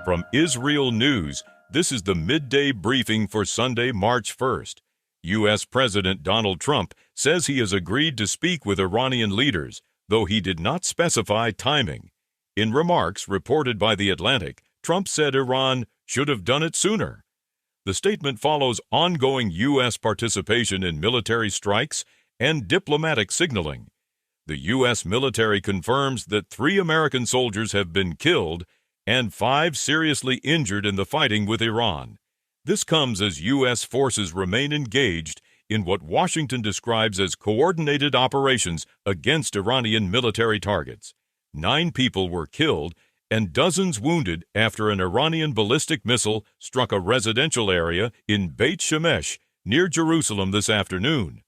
From IsReal News, this is the midday briefing for Sunday, March 1st. U.S. President Donald Trump says he has agreed to speak with Iranian leaders, though he did not specify timing. In remarks reported by The Atlantic, Trump said Iran should have done it sooner. The statement follows ongoing U.S. participation in military strikes and diplomatic signaling. The U.S. military confirms that 3 American soldiers have been killed and 5 seriously injured in the fighting with Iran. This comes as U.S. forces remain engaged in what Washington describes as coordinated operations against Iranian military targets. 9 people were killed and dozens wounded after an Iranian ballistic missile struck a residential area in Beit Shemesh near Jerusalem this afternoon.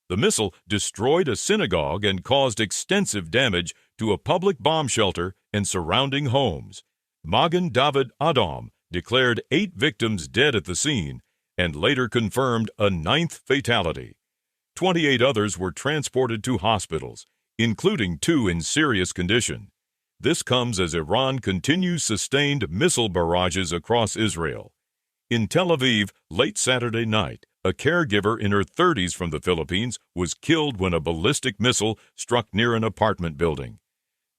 The missile destroyed a synagogue and caused extensive damage to a public bomb shelter and surrounding homes. Magen David Adom declared 8 victims dead at the scene and later confirmed a 9th fatality. 28 others were transported to hospitals, including 2 in serious condition. This comes as Iran continues sustained missile barrages across Israel. In Tel Aviv, late Saturday night, a caregiver in her 30s from the Philippines was killed when a ballistic missile struck near an apartment building.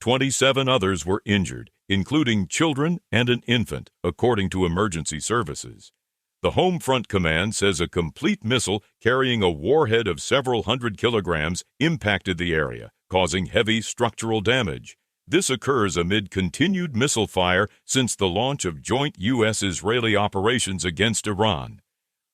27 others were injured, including children and an infant, according to emergency services. The Home Front Command says a complete missile carrying a warhead of several hundred kilograms impacted the area, causing heavy structural damage. This occurs amid continued missile fire since the launch of joint U.S.-Israeli operations against Iran.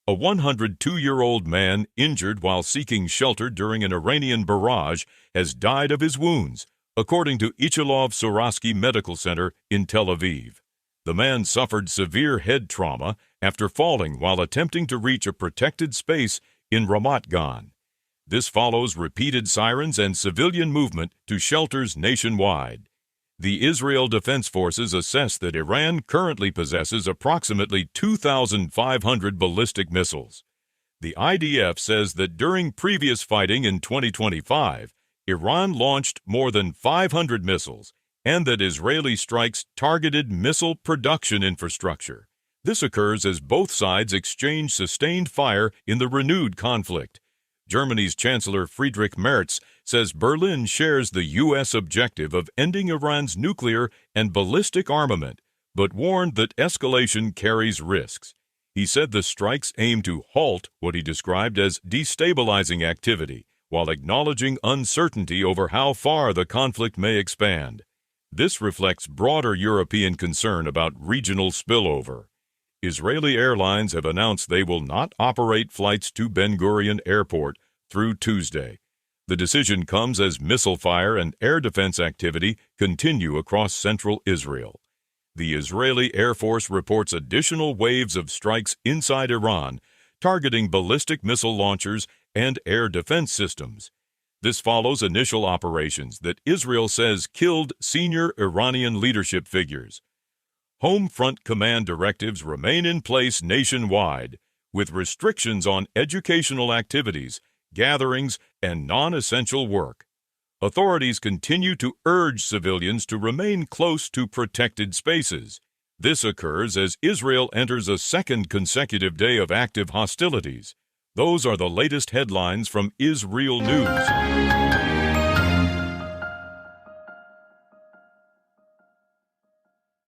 A 102-year-old man injured while seeking shelter during an Iranian barrage has died of his wounds, according to Ichilov Sourasky Medical Center in Tel Aviv. The man suffered severe head trauma after falling while attempting to reach a protected space in Ramat Gan. This follows repeated sirens and civilian movement to shelters nationwide. The Israel Defense Forces assess that Iran currently possesses approximately 2,500 ballistic missiles. The IDF says that during previous fighting in 2025, Iran launched more than 500 missiles, and that Israeli strikes targeted missile production infrastructure. This occurs as both sides exchange sustained fire in the renewed conflict. Germany's Chancellor Friedrich Merz says Berlin shares the U.S. objective of ending Iran's nuclear and ballistic armament, but warned that escalation carries risks. He said the strikes aim to halt what he described as destabilizing activity, while acknowledging uncertainty over how far the conflict may expand. This reflects broader European concern about regional spillover. Israeli airlines have announced they will not operate flights to Ben Gurion Airport through Tuesday. The decision comes as missile fire and air defense activity continue across central Israel. The Israeli Air Force reports additional waves of strikes inside Iran, targeting ballistic missile launchers and air defense systems. This follows initial operations that Israel says killed senior Iranian leadership figures. Home Front Command directives remain in place nationwide, with restrictions on educational activities, gatherings, and non-essential work. Authorities continue to urge civilians to remain close to protected spaces. This occurs as Israel enters a second consecutive day of active hostilities. Those are the latest headlines from IsReal News.